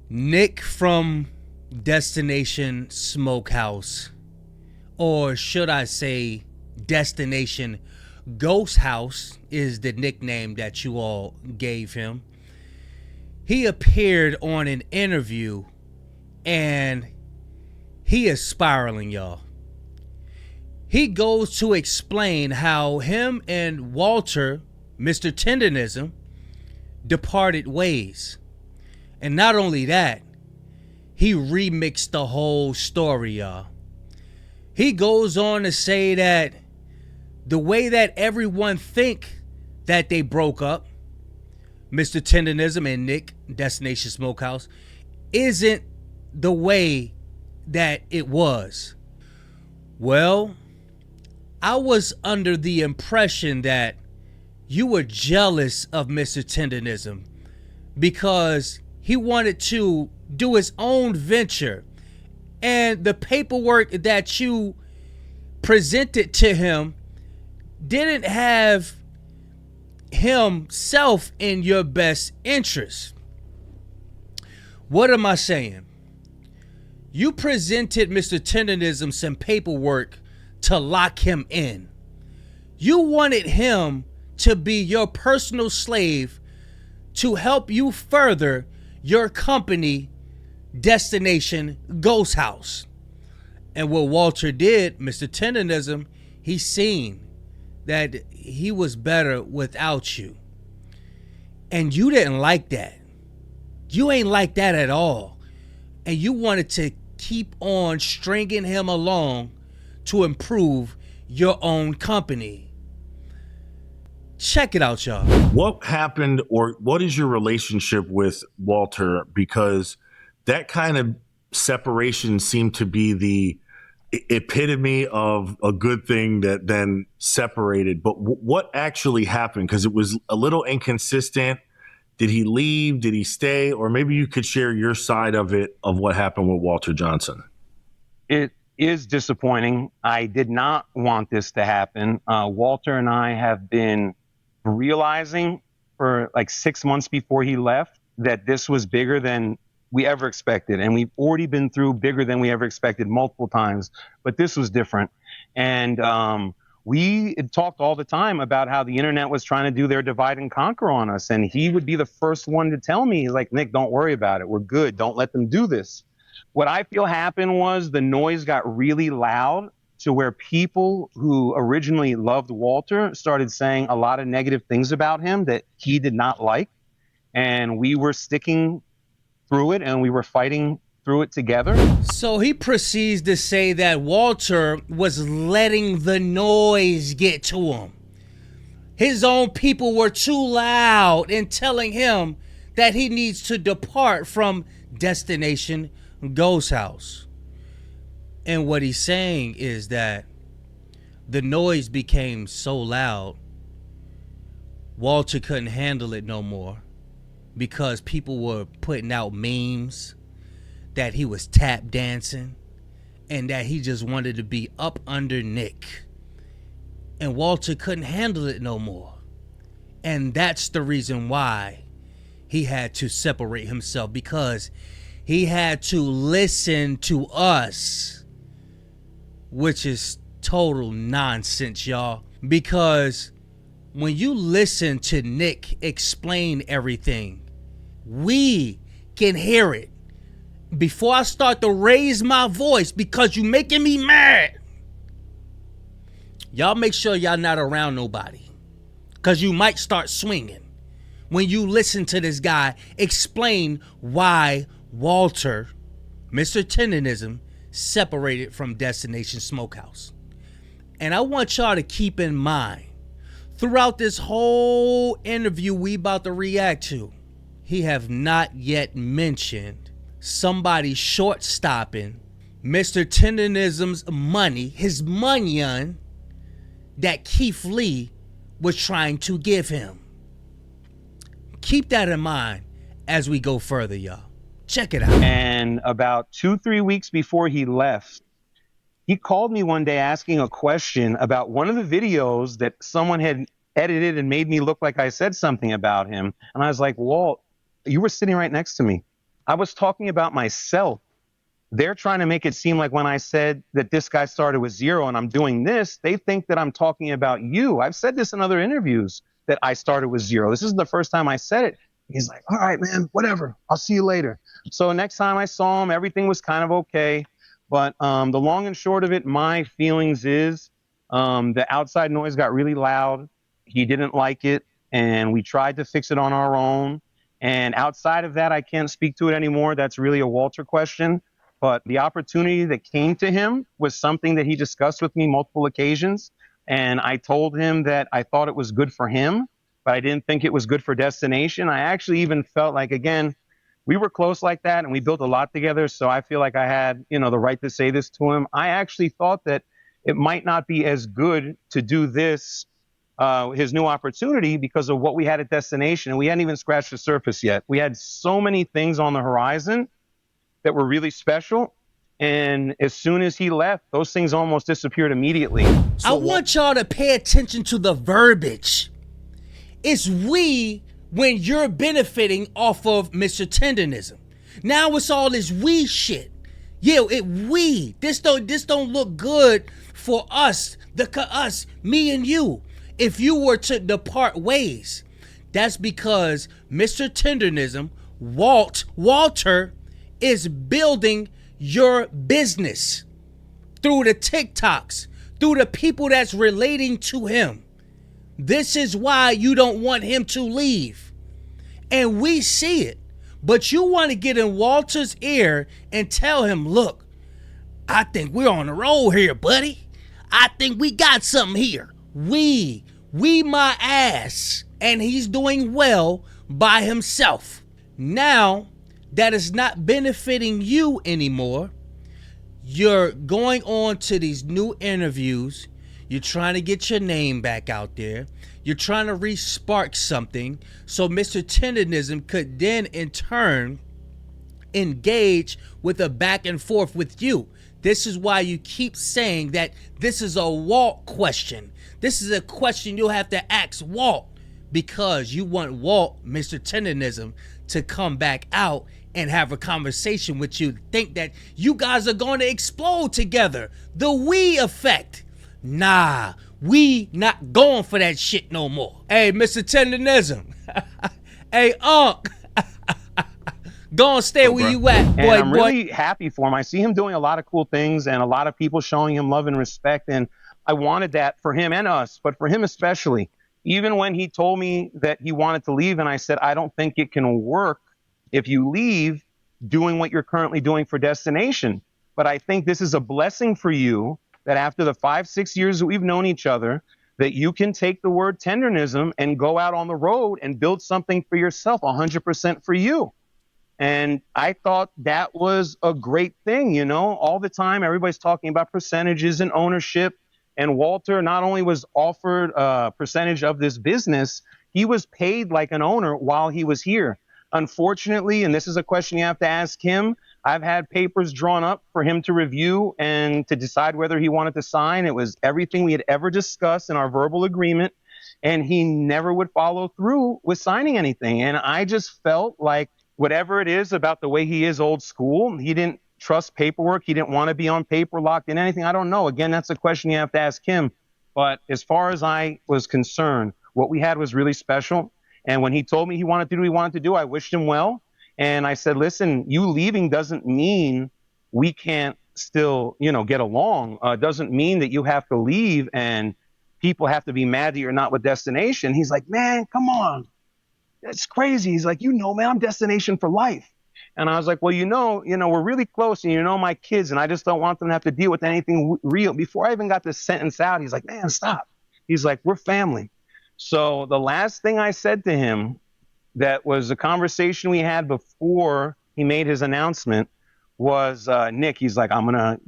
Nick from Destination Smokehouse, or should I say Destination Ghost House, is the nickname that you all gave him. He appeared on an interview and he is spiraling, y'all. He goes to explain how him and Walter, Mr. Tendernism, departed ways. And not only that, he remixed the whole story, y'all. He goes on to say that the way that everyone think that they broke up, Mr. Tendernism and Nick, Destination Smokehouse, isn't the way that it was. Well, I was under the impression that you were jealous of Mr. Tendernism because he wanted to do his own venture, and the paperwork that you presented to him didn't have himself in your best interest. What am I saying? You presented Mr. Tendernism some paperwork to lock him in. You wanted him to be your personal slave to help you further your company, Destination Ghost House. And what Walter did, Mr. Tendernism, he seen that he was better without you. And you didn't like that. You ain't like that at all. And you wanted to keep on stringing him along to improve your own company. Check it out, y'all. What happened, or what is your relationship with Walter? Because that kind of separation seemed to be the epitome of a good thing that then separated. But what actually happened? Because it was a little inconsistent. Did he leave? Did he stay? Or maybe you could share your side of it, of what happened with Walter Johnson. It is disappointing. I did not want this to happen. Walter and I have been realizing for like 6 months before he left that this was bigger than we ever expected. And we've already been through bigger than we ever expected multiple times, but this was different. And we talked all the time about how the internet was trying to do their divide and conquer on us. And he would be the first one to tell me, like, Nick, don't worry about it. We're good. Don't let them do this. What I feel happened was the noise got really loud to where people who originally loved Walter started saying a lot of negative things about him that he did not like. And we were sticking through it and we were fighting through it together. So he proceeds to say that Walter was letting the noise get to him. His own people were too loud in telling him that he needs to depart from Destination Ghost House. And what he's saying is that the noise became so loud, Walter couldn't handle it no more because people were putting out memes that he was tap dancing and that he just wanted to be up under Nick. And Walter couldn't handle it no more. And that's the reason why he had to separate himself, because he had to listen to us, which is total nonsense, y'all. Because when you listen to Nick explain everything, we can hear it. Before I start to raise my voice because you making me mad, y'all make sure y'all not around nobody, because you might start swinging when you listen to this guy explain why Walter, Mr. Tendernism, separated from Destination Smokehouse. And I want y'all to keep in mind, throughout this whole interview we about to react to, he have not yet mentioned somebody short stopping Mr. Tendernism's money, his money that Keith Lee was trying to give him. Keep that in mind as we go further, y'all. Check it out. And about 2-3 weeks before he left, he called me one day asking a question about one of the videos that someone had edited and made me look like I said something about him. And I was like, Walt, you were sitting right next to me. I was talking about myself. They're trying to make it seem like when I said that this guy started with 0 and I'm doing this, they think that I'm talking about you. I've said this in other interviews that I started with 0. This isn't the first time I said it. He's like, all right, man, whatever. I'll see you later. So next time I saw him, everything was kind of okay. But the long and short of it, my feelings is the outside noise got really loud. He didn't like it, and we tried to fix it on our own. And outside of that, I can't speak to it anymore. That's really a Walter question. But the opportunity that came to him was something that he discussed with me multiple occasions. And I told him that I thought it was good for him, but I didn't think it was good for Destination. I actually even felt like, again, we were close like that and we built a lot together. So I feel like I had, the right to say this to him. I actually thought that it might not be as good to do this, his new opportunity, because of what we had at Destination. And we hadn't even scratched the surface yet. We had so many things on the horizon that were really special. And as soon as he left, those things almost disappeared immediately. I want y'all to pay attention to the verbiage. It's we when you're benefiting off of Mr. Tendernism. Now it's all this we shit. Yeah, we. This don't look good for us, me and you. If you were to depart ways, that's because Mr. Tendernism, Walter, is building your business through the TikToks, through the people that's relating to him. This is why you don't want him to leave. And we see it. But you want to get in Walter's ear and tell him, look, I think we're on the road here, buddy. I think we got something here. We my ass. And he's doing well by himself. Now that is not benefiting you anymore, you're going on to these new interviews. You're trying to get your name back out there. You're trying to re-spark something so Mr. Tendernism could then in turn engage with a back and forth with you. This is why you keep saying that this is a Walt question. This is a question you'll have to ask Walt, because you want Walt, Mr. Tendernism, to come back out and have a conversation with you. Think that you guys are going to explode together. The we effect. Nah, we not going for that shit no more. Hey, Mr. Tendernism. Hey, Unc. Go and stay where you at, boy. And I'm really happy for him. I see him doing a lot of cool things and a lot of people showing him love and respect. And I wanted that for him and us, but for him especially. Even when he told me that he wanted to leave, and I said, I don't think it can work if you leave doing what you're currently doing for Destination. But I think this is a blessing for you, that after the 5-6 years that we've known each other, that you can take the word Tendernism and go out on the road and build something for yourself, 100% for you. And I thought that was a great thing. All the time, everybody's talking about percentages and ownership. And Walter not only was offered a percentage of this business, he was paid like an owner while he was here. Unfortunately, and this is a question you have to ask him, I've had papers drawn up for him to review and to decide whether he wanted to sign. It was everything we had ever discussed in our verbal agreement, and he never would follow through with signing anything. And I just felt like whatever it is about the way he is old school, he didn't trust paperwork. He didn't want to be on paper locked in anything. I don't know. Again, that's a question you have to ask him. But as far as I was concerned, what we had was really special. And when he told me he wanted to do what he wanted to do, I wished him well. And I said, listen, you leaving doesn't mean we can't still, get along. Doesn't mean that you have to leave and people have to be mad that you're not with Destination. He's like, man, come on. That's crazy. He's like, man, I'm Destination for life. And I was like, well, we're really close, and my kids, and I just don't want them to have to deal with anything real. Before I even got this sentence out, he's like, man, stop. He's like, we're family. So the last thing I said to him, that was a conversation we had before he made his announcement, was Nick, he's like, I'm going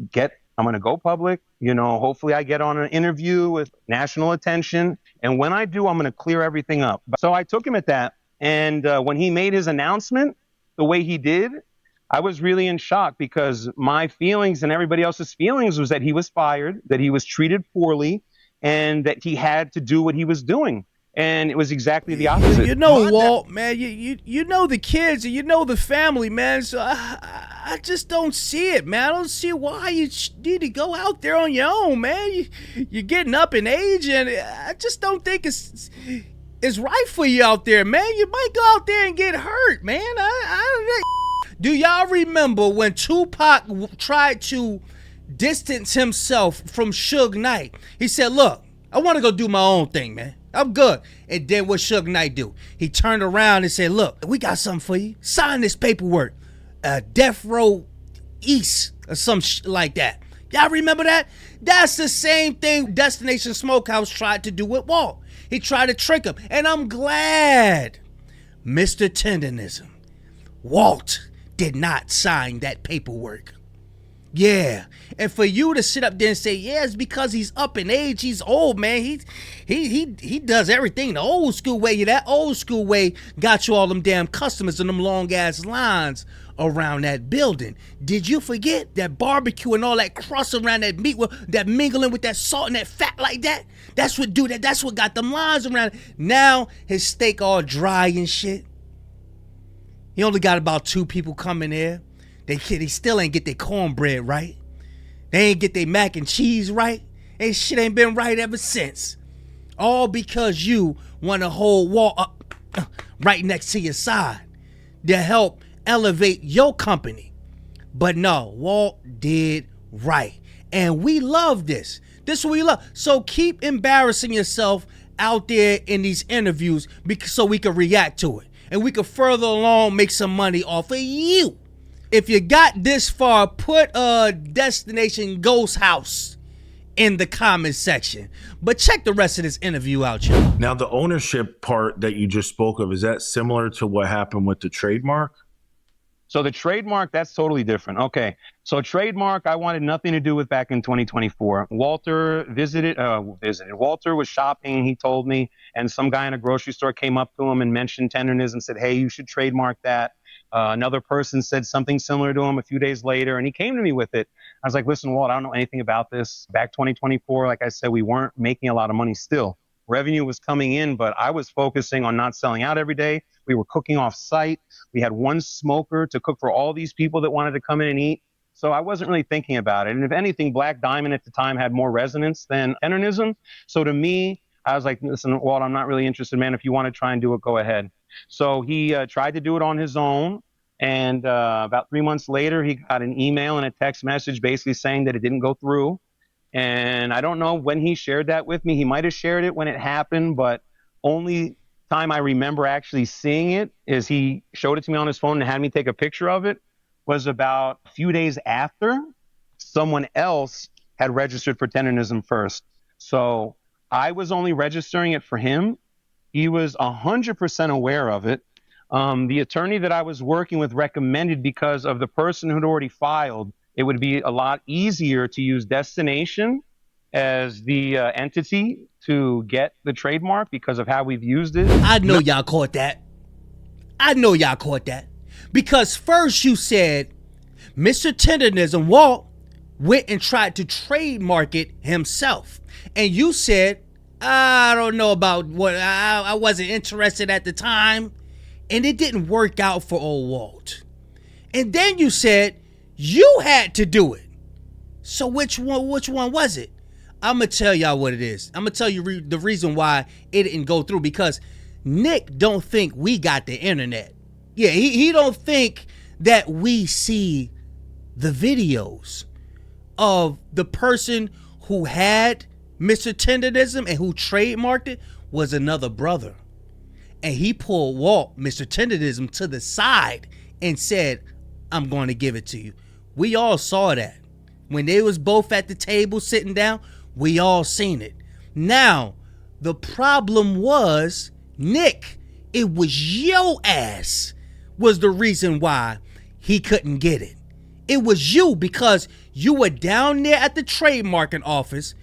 to go public. Hopefully I get on an interview with national attention. And when I do, I'm going to clear everything up. So I took him at that. And when he made his announcement the way he did, I was really in shock, because my feelings and everybody else's feelings was that he was fired, that he was treated poorly, and that he had to do what he was doing. And it was exactly the opposite. You know, Walt, man, you know the kids and you know the family, man. So I just don't see it, man. I don't see why you need to go out there on your own, man. You're getting up in age, and I just don't think it's right for you out there, man. You might go out there and get hurt, man. Do y'all remember when Tupac tried to distance himself from Suge Knight? He said, look, I want to go do my own thing, man. I'm good. And then what Suge Knight do? He turned around and said, look, we got something for you. Sign this paperwork. Death Row East or some like that. Y'all remember that? That's the same thing Destination Smokehouse tried to do with Walt. He tried to trick him. And I'm glad Mr. Tendernism, Walt, did not sign that paperwork. Yeah, and for you to sit up there and say, yeah, it's because he's up in age, he's old, man. He does everything the old school way. That old school way got you all them damn customers and them long ass lines around that building. Did you forget that barbecue and all that crust around that meat, that mingling with that salt and that fat like that? That's what do that. That's what got them lines around it. Now his steak all dry and shit. He only got about 2 people coming there. They still ain't get their cornbread right. They ain't get their mac and cheese right. And shit ain't been right ever since. All because you want to hold Walt up right next to your side to help elevate your company. But no, Walt did right. And we love this. This is what we love. So keep embarrassing yourself out there in these interviews so we can react to it. And we can further along make some money off of you. If you got this far, put a Destination Ghost House in the comments section. But check the rest of this interview out, y'all. Now, the ownership part that you just spoke of, is that similar to what happened with the trademark? So the trademark, that's totally different. Okay, so trademark, I wanted nothing to do with back in 2024. Walter visited. Walter was shopping, he told me, and some guy in a grocery store came up to him and mentioned Tendernism, said, hey, you should trademark that. Another person said something similar to him a few days later, and he came to me with it. I was like, listen, Walt, I don't know anything about this. Back 2024, like I said, we weren't making a lot of money still. Revenue was coming in, but I was focusing on not selling out every day. We were cooking off site. We had one smoker to cook for all these people that wanted to come in and eat. So I wasn't really thinking about it. And if anything, Black Diamond at the time had more resonance than Tendernism. So to me, I was like, listen, Walt, I'm not really interested, man. If you want to try and do it, go ahead. So he tried to do it on his own. And about 3 months later, he got an email and a text message basically saying that it didn't go through. And I don't know when he shared that with me. He might have shared it when it happened, but only time I remember actually seeing it is he showed it to me on his phone and had me take a picture of it, was about a few days after someone else had registered for Tendernism first. So I was only registering it for him. He was 100% aware of it. The attorney that I was working with recommended, because of the person who'd already filed, it would be a lot easier to use Destination as the entity to get the trademark because of how we've used it. I know y'all caught that. Because first you said Mr. Tendernism, Walt, went and tried to trademark it himself. And you said, I don't know about what, I wasn't interested at the time. And it didn't work out for old Walt. And then you said you had to do it. So which one was it? I'm going to tell y'all what it is. I'm going to tell you the reason why it didn't go through. Because Nick don't think we got the internet. Yeah, he don't think that we see the videos of the person who had Mr. Tendernism and who trademarked it was another brother. And he pulled Walt, Mr. Tendernism, to the side and said, I'm going to give it to you. We all saw that. When they was both at the table sitting down, we all seen it. Now, the problem was, Nick, it was your ass was the reason why he couldn't get it. It was you, because you were down there at the trademarking office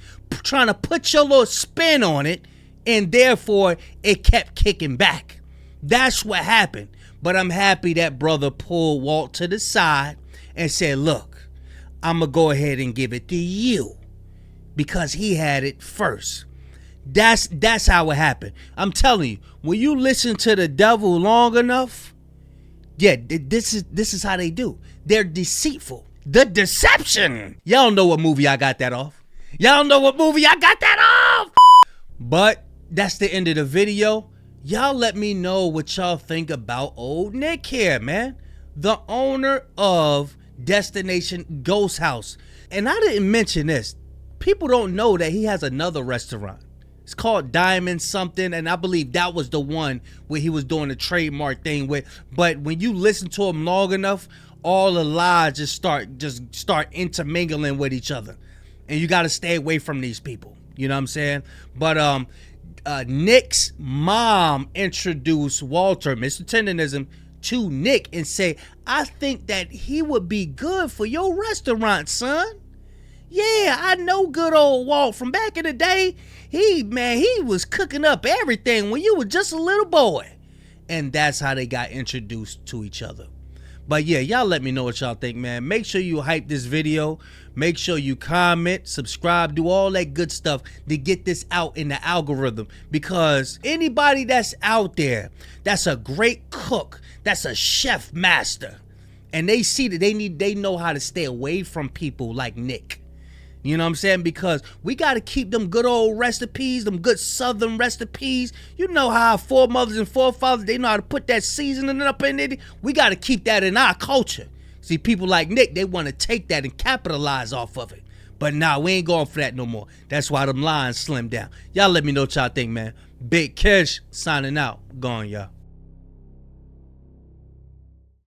trying to put your little spin on it, and therefore it kept kicking back. That's what happened. But I'm happy that brother pulled Walt to the side and said, look, I'm going to go ahead and give it to you because he had it first. That's how it happened. I'm telling you, when you listen to the devil long enough, yeah, this is how they do. They're deceitful. The deception. Y'all know what movie I got that off. Y'all know what movie I got that off. But that's the end of the video. Y'all let me know what y'all think about old Nick here, man. The owner of Destination Ghost House. And I didn't mention this. People don't know that he has another restaurant. It's called Diamond something, and I believe that was the one where he was doing the trademark thing with. But when you listen to him long enough, all the lies just start intermingling with each other. And you got to stay away from these people. You know what I'm saying? But Nick's mom introduced Walter, Mr. Tendernism, to Nick and say, I think that he would be good for your restaurant, son. Yeah, I know good old Walt from back in the day. He was cooking up everything when you were just a little boy. And that's how they got introduced to each other. But yeah, y'all let me know what y'all think, man. Make sure you hype this video. Make sure you comment, subscribe, do all that good stuff to get this out in the algorithm. Because anybody that's out there that's a great cook, that's a chef master, and they see that they know how to stay away from people like Nick. You know what I'm saying? Because we got to keep them good old recipes, them good southern recipes. You know how our foremothers and forefathers, they know how to put that seasoning up in it. We got to keep that in our culture. See, people like Nick, they want to take that and capitalize off of it. But nah, we ain't going for that no more. That's why them lines slimmed down. Y'all let me know what y'all think, man. Big Kish signing out. Gone, y'all.